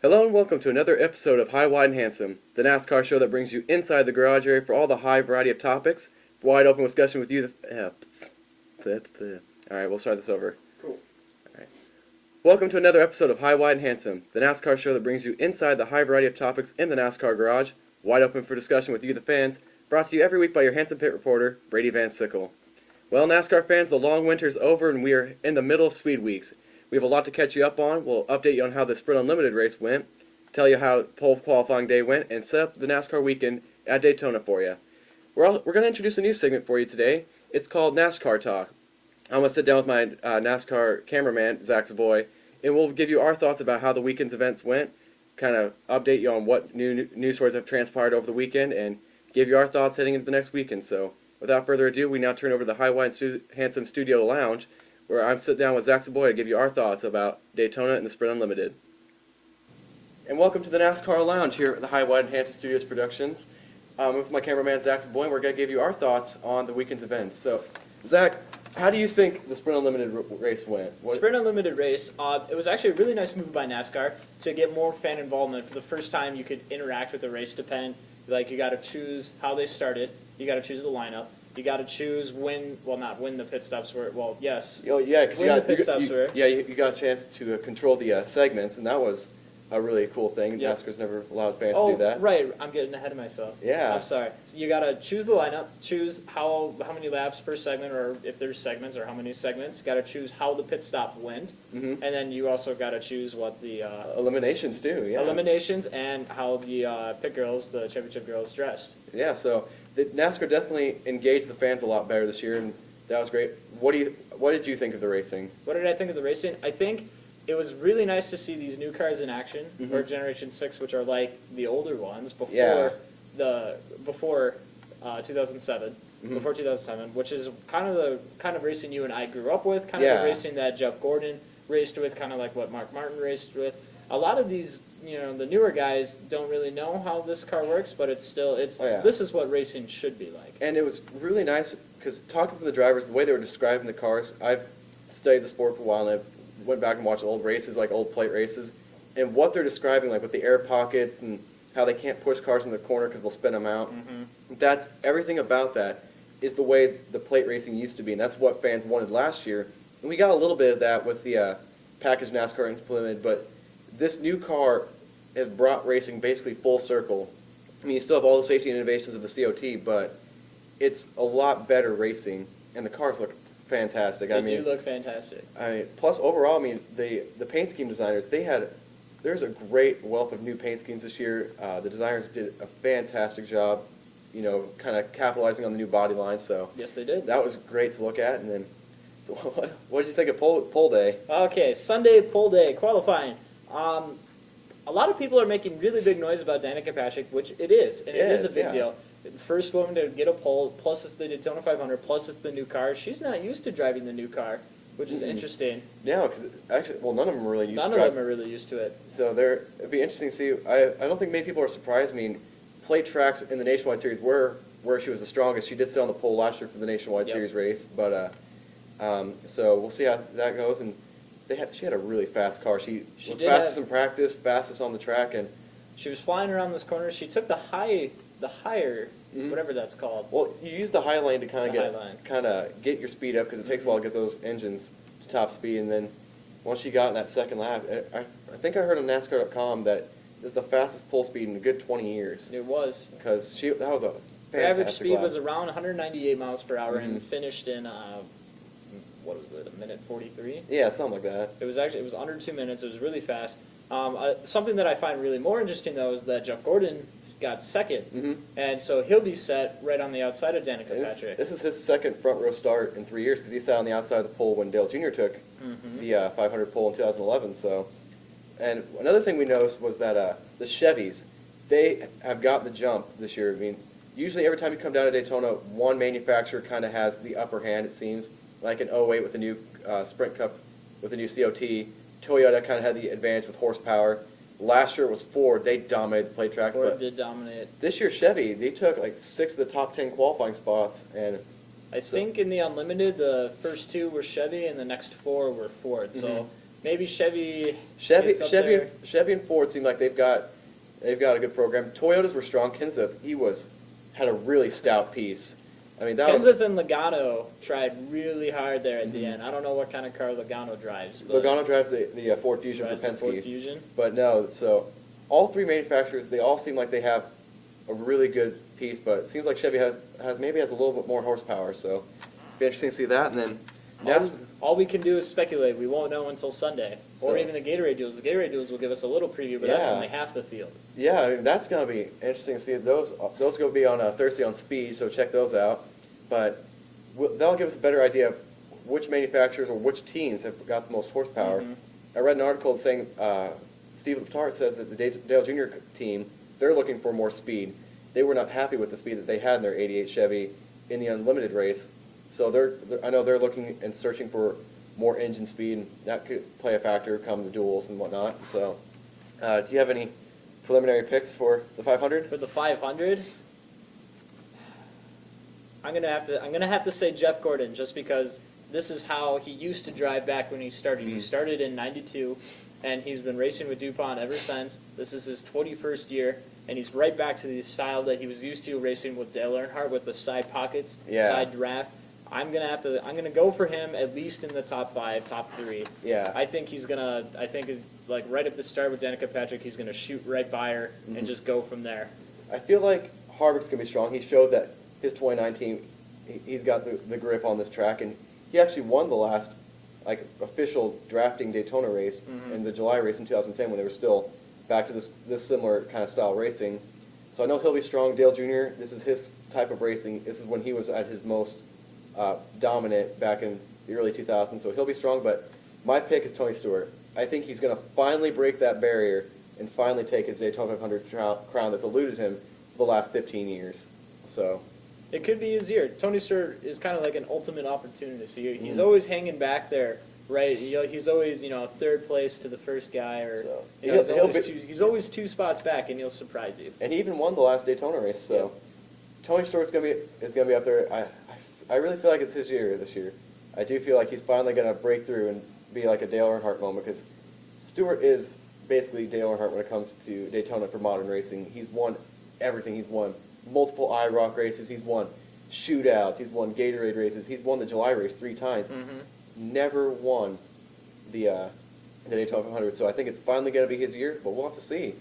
Hello and welcome to another episode of High, Wide, and Handsome, the NASCAR show that brings you inside the garage area for all the high variety of topics, wide open discussion with you. Alright, we'll start this over. Cool. Alright. Welcome to another episode of High, Wide, and Handsome, the NASCAR show that brings you inside the high variety of topics in the NASCAR garage, wide open for discussion with you, the fans, brought to you every week by your handsome pit reporter, Brady Van Sickle. Well, NASCAR fans, the long winter's over and we are in the middle of Speedweeks. We have a lot to catch you up on. We'll update you on how the Sprint Unlimited race went, tell you how pole qualifying day went, and set up the NASCAR weekend at Daytona for you. We're going to introduce a new segment for you today. It's called NASCAR Talk. I'm going to sit down with my NASCAR cameraman, Zach Zaboj, and we'll give you our thoughts about how the weekend's events went, kind of update you on what new news stories have transpired over the weekend, and give you our thoughts heading into the next weekend. So, without further ado, we now turn over to the High, Wide, and Handsome Studio Lounge, where I'm sitting down with Zach Zaboj to give you our thoughts about Daytona and the Sprint Unlimited. And welcome to the NASCAR Lounge here at the High, Wide, and Handsome Studios Productions. With my cameraman, Zach Zaboj, we're going to give you our thoughts on the weekend's events. So, Zach, how do you think the Sprint Unlimited race went? Sprint Unlimited race, it was actually a really nice move by NASCAR to get more fan involvement. For the first time, you could interact with the race depend. Like, you got to choose how they started. You got to choose the lineup. You got to choose when, well, not when the pit stops were. Well, yes. Oh, yeah, because when the pit stops were. Yeah, you got a chance to control the segments, and that was a really cool thing. Yep. NASCAR's never allowed fans to do that. Right. I'm getting ahead of myself. Yeah. I'm sorry. So you got to choose the lineup, choose how many laps per segment, or if there's segments, or how many segments. You got to choose how the pit stop went, and then you also got to choose what the eliminations too. Yeah. Eliminations and how the pit girls, the championship girls, dressed. Yeah. So the NASCAR definitely engaged the fans a lot better this year, and that was great. What did you think of the racing? What did I think of the racing? I think it was really nice to see these new cars in action, or Generation 6, which are like the older ones before 2007. Before 2007, which is kind of the racing you and I grew up with, kind of the racing that Jeff Gordon raced with, kind of like what Mark Martin raced with. A lot of these, the newer guys don't really know how this car works, but this is what racing should be like. And it was really nice because talking to the drivers, the way they were describing the cars, I've studied the sport for a while, and I went back and watched old races, like old plate races, and what they're describing, like with the air pockets and how they can't push cars in the corner because they'll spin them out. That's everything about that is the way the plate racing used to be, and that's what fans wanted last year. And we got a little bit of that with the package NASCAR implemented, but this new car has brought racing basically full circle. I mean, you still have all the safety innovations of the COT, but it's a lot better racing, and the cars look fantastic. They do look fantastic. Plus overall, the paint scheme designers, there's a great wealth of new paint schemes this year. The designers did a fantastic job, kind of capitalizing on the new body line. So yes, they did. That was great to look at. And then, so what did you think of pole day? Okay, Sunday pole day qualifying. A lot of people are making really big noise about Danica Patrick, which it is, and it is a big deal. The first woman to get a pole, plus it's the Daytona 500, plus it's the new car. She's not used to driving the new car, which is interesting. Yeah, because actually, none of them are really used to it. None of them are really used to it. So it'd be interesting to see. I don't think many people are surprised. I mean, plate tracks in the Nationwide Series were where she was the strongest. She did sit on the pole last year for the Nationwide Series race, but so we'll see how that goes. And she had a really fast car. She was fastest in practice, fastest on the track, and she was flying around those corners. She took the higher, whatever that's called. Well, you use the high lane to kind of get your speed up because it takes a while to get those engines to top speed, and then once she got in that second lap, I think I heard on NASCAR.com that this is the fastest pole speed in a good 20 years. It was because that was a fantastic Her average speed lap. was around 198 miles per hour and finished in what was it, a minute 43? Yeah, something like that. It was under 2 minutes. It was really fast. Something that I find really more interesting though is that Jeff Gordon got second, and so he'll be set right on the outside of Danica Patrick. This is his second front row start in 3 years because he sat on the outside of the pole when Dale Jr. took the 500 pole in 2011. So, and another thing we noticed was that the Chevys, they have gotten the jump this year. I mean, usually every time you come down to Daytona, one manufacturer kind of has the upper hand, it seems. Like in 08 with the new Sprint Cup, with the new COT, Toyota kind of had the advantage with horsepower. Last year it was Ford. They dominated the plate tracks. Ford did dominate. This year Chevy, they took like 6 of the top 10 qualifying spots. And I think in the Unlimited, the first 2 were Chevy and the next 4 were Ford. So maybe Chevy. Chevy, gets up there. Chevy and Ford seem like they've got a good program. Toyotas were strong. Kenseth, had a really stout piece. I mean, that was Kenseth and Logano tried really hard there at the Mhm. end. I don't know what kind of car Logano drives. Logano drives the Ford Fusion for drives the Penske. Ford Fusion. But no, so all three manufacturers, they all seem like they have a really good piece, but it seems like Chevy has a little bit more horsepower, so it'd be interesting to see that. And then All we can do is speculate. We won't know until Sunday, So- or even the Gatorade deals. The Gatorade deals will give us a little preview, but that's Yeah. only half the field. yeah, I mean, that's going to be interesting to see. Those are going to be on Thursday on Speed, so check those out. But that'll give us a better idea of which manufacturers or which teams have got the most horsepower. Mhm. I read an article saying Steve Letarte says that the Dale Jr. team, they're looking for more speed. They were not happy with the speed that they had in their 88 Chevy in the Unlimited race. So I know they're looking and searching for more engine speed, and that could play a factor come the duels and whatnot. So do you have any preliminary picks for the 500? For the 500, I'm gonna have to say Jeff Gordon, just because this is how he used to drive back when he started. He started in '92, and he's been racing with DuPont ever since. This is his 21st year, and he's right back to the style that he was used to racing with Dale Earnhardt with the side pockets, Yeah. side draft. I'm gonna go for him at least in the top 5, top 3. Yeah. I think like right at the start with Danica Patrick, he's gonna shoot right by her Mhm. and just go from there. I feel like Harvick's going to be strong. He showed that his 2019, he's got the grip on this track, and he actually won the last official drafting Daytona race Mhm. in the July race in 2010 when they were still back to this similar kind of style racing. So I know he'll be strong. Dale Jr., this is his type of racing. This is when he was at his most dominant back in the early 2000s, so he'll be strong. But my pick is Tony Stewart. I think he's going to finally break that barrier and finally take his Daytona 500 crown that's eluded him for the last 15 years. So, It could be his year. Tony Stewart is kind of like an ultimate opportunist. He's Mhm. always hanging back there, right? He's always third place to the first guy, or So, he's always 2 spots back, and he'll surprise you. and he even won the last Daytona race. So, Yeah. Tony Stewart's is gonna be up there. I really feel like it's his year this year. I do feel like he's finally gonna break through and be like a Dale Earnhardt moment, because Stewart is basically Dale Earnhardt when it comes to Daytona for modern racing. He's won everything. He's won multiple IROC races. He's won shootouts. He's won Gatorade races. He's won the July race 3 times. Mm-hmm. Never won the Daytona 500. So I think it's finally going to be his year, but we'll have to see.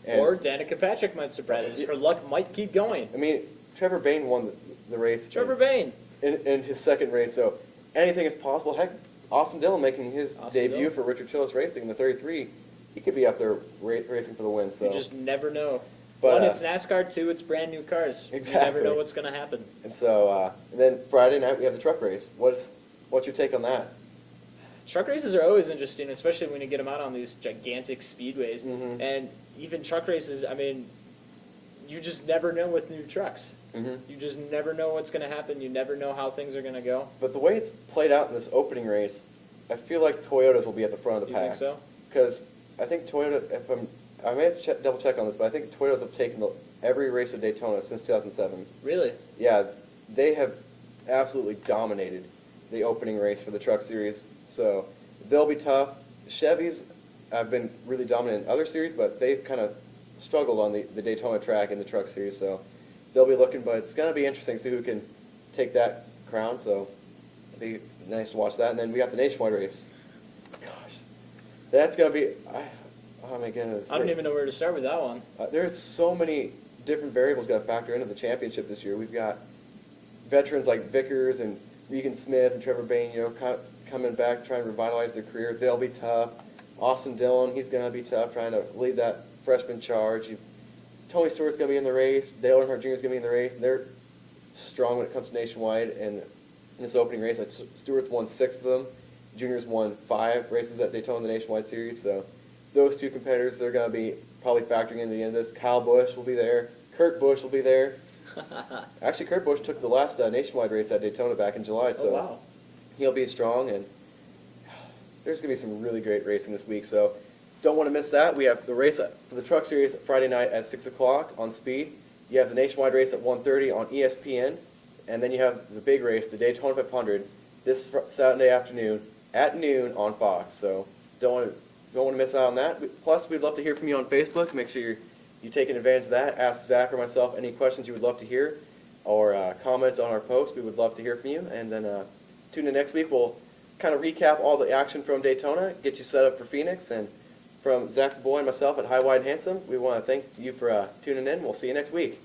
And, Or Danica Patrick might surprise us. Her luck might keep going. I mean, Trevor Bayne won the race. Trevor Bayne. In his second race, so anything is possible. Heck, Austin Dillon making his debut Dillon. for Richard Childress Racing in the 33, he could be up there racing for the win. So You just never know. But, One, it's NASCAR. 2, it's brand new cars. Exactly. You never know what's going to happen. and so and then Friday night we have the truck race. What's your take on that? Truck races are always interesting, especially when you get them out on these gigantic speedways. Mhm. And even truck races, I mean, you just never know with new trucks. Mm-hmm. You just never know what's going to happen. You never know how things are going to go. But the way it's played out in this opening race, I feel like Toyotas will be at the front of the You think pack. so? Because I think Toyota, I may have to double check on this, but I think Toyotas have taken every race of Daytona since 2007. Really? Yeah, they have absolutely dominated the opening race for the Truck Series, so they'll be tough. Chevys have been really dominant in other series, but they've kind of struggled on the Daytona track in the Truck Series, so they'll be looking, but it's going to be interesting to see who can take that crown, so it'll be nice to watch that. And then we got the Nationwide race. Gosh, that's going to be, oh my goodness. I don't even know where to start with that one. There's so many different variables got to factor into the championship this year. We've got veterans like Vickers and Regan Smith and Trevor Bayne, coming back trying to revitalize their career. They'll be tough. Austin Dillon, he's going to be tough trying to lead that freshman charge. Tony Stewart's going to be in the race. Dale Earnhardt Jr. is going to be in the race. And they're strong when it comes to Nationwide. And in this opening race, like Stewart's won 6 of them. Junior's won 5 races at Daytona in the Nationwide Series. So those two competitors, they're going to be probably factoring in the end of this. Kyle Busch will be there. Kurt Busch will be there. Actually, Kurt Busch took the last Nationwide race at Daytona back in July, so Oh, wow. he'll be strong. And there's going to be some really great racing this week, so don't want to miss that. We have the race for the Truck Series Friday night at 6 o'clock on Speed. You have the Nationwide race at 1:30 on ESPN, and then you have the big race, the Daytona 500, this Saturday afternoon at noon on Fox. So don't want to miss out on that. Plus, we'd love to hear from you on Facebook. Make sure you're taking advantage of that. Ask Zach or myself any questions you would love to hear, or comment on our post. We would love to hear from you. And then tune in next week. We'll kind of recap all the action from Daytona, get you set up for Phoenix. And from Zach Zaboj and myself at High, Wide, and Handsome, we want to thank you for tuning in. We'll see you next week.